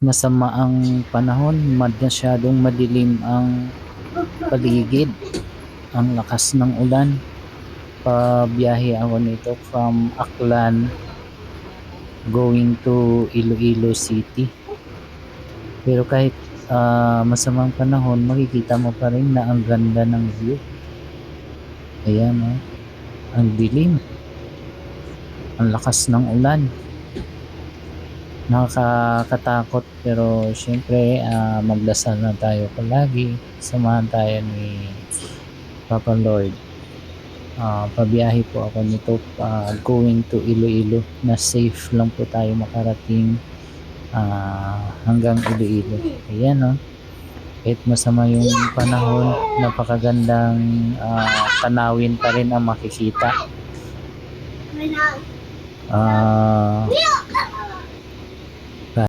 masama ang panahon, masyadong madilim ang paligid, ang lakas ng ulan. Pabiyahe ako nito from Aklan going to Iloilo City. Pero kahit masamang panahon, makikita mo pa rin na ang ganda ng view. Ayan, ang dilim, ang lakas ng ulan, nakakatakot. Pero syempre magdasal na tayo palagi, samahan tayo ni Papa Lord. Pabiyahe po ako nito going to Iloilo, na safe lang po tayo makarating hanggang Iloilo. Ayan, kahit masama yung panahon, napakagandang tanawin pa rin ang makikita.